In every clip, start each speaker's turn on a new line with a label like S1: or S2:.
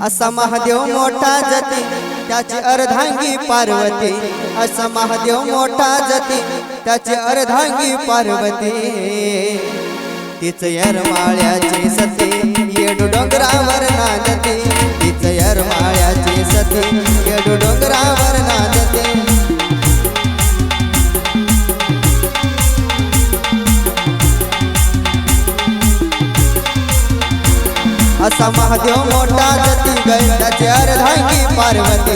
S1: असा महादेव मोठा जती त्याची अर्धांगी पार्वती। असा महादेव मोठा जती त्याची अर्धांगी पार्वती। तीच येरमाळ्याची सती येडू डोंगरावर नांदते। तीच येरमाळ्याची सती येडू डोंगरावर नांदते। असा महादेव मोठा जती ग त्याची अर्धांगी पार्वती।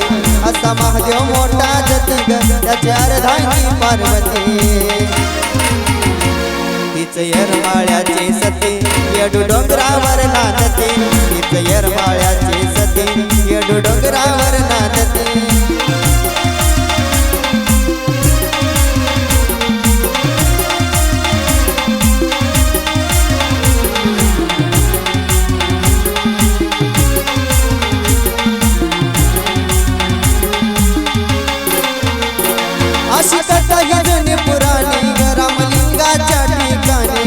S1: असा महादेव मोठा जती ग त्याची अर्धांगी पार्वती। तीच येरमाळ्याची सती येडू डोंगरावर नांदते। तीच येरमाळ्याची सती येडू डोंगरावर नांदते। अशी कथा ही जुनी पुराणी रामलिंगाच्या ठिकाणी।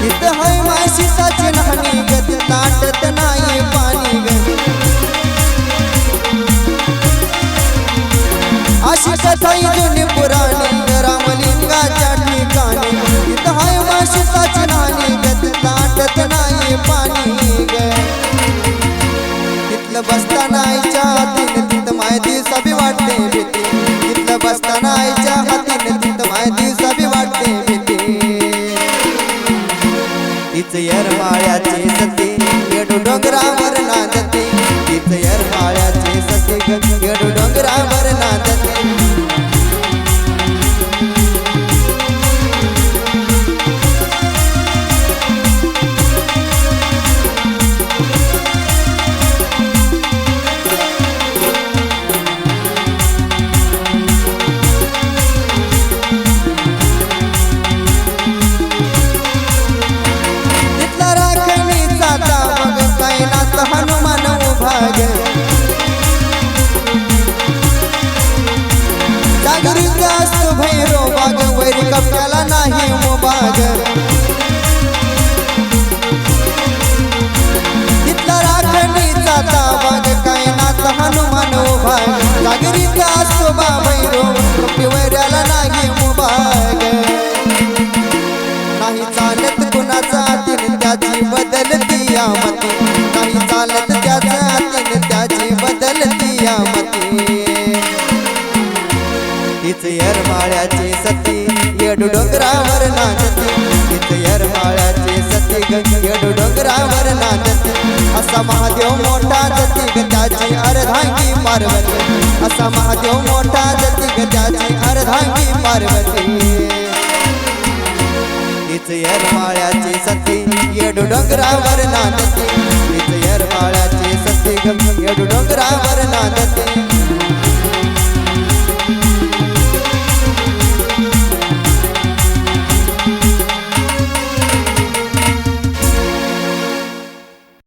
S1: तिथं हाय माशिसाची लहानी गत ताटत नाही पाणी ग। अशी कथा ही जुनी पुराणी रामलिंगाच्या ठिकाणी। तिथं हाय माशिसाची लहानी गत ताटत नाही पाणी ग। तिथलं बसताना आईच्या हातीने तिथं माहिती सभी वाटते भीती। तिथलं बसताना आईच्या हातीने तिथं माहिती सभी वाटते भीती। तीच येरमाळ्याची सती येडू डोंगरावर नांदते। तीच येरमाळ्याची सती येडू डोंगरावर नांदते। हनुमान उभा ग जागृत असतो भैरव बाग वैरी कपट्याला नाही मोबाग। तिथला राखणीचा ताबाग कायनात हनुमान उभा जागृत असतो बा भैरव वैऱ्याला नाही मोबाग। नाही चालत कुणाचा दिन त्याची बदलती यामती। नाही चालत त्याचा दिन त्याची बदलती यामती। तीच येरमाळ्याची सती येडू डोंगरावर नांदते। तीच येरमाळ्याची सती येडू डोंगरावर नांदते। असा महादेव मोठा जती ग त्याची अर्धांगी पार्वती। असा महादेव मोठा जती ग त्याची अर्धांगी पार्वती। तीच येरमाळ्याची सती येडू डोंगरावर नांदते। तीच येरमाळ्याची सती येडू डोंगरावर नांदते।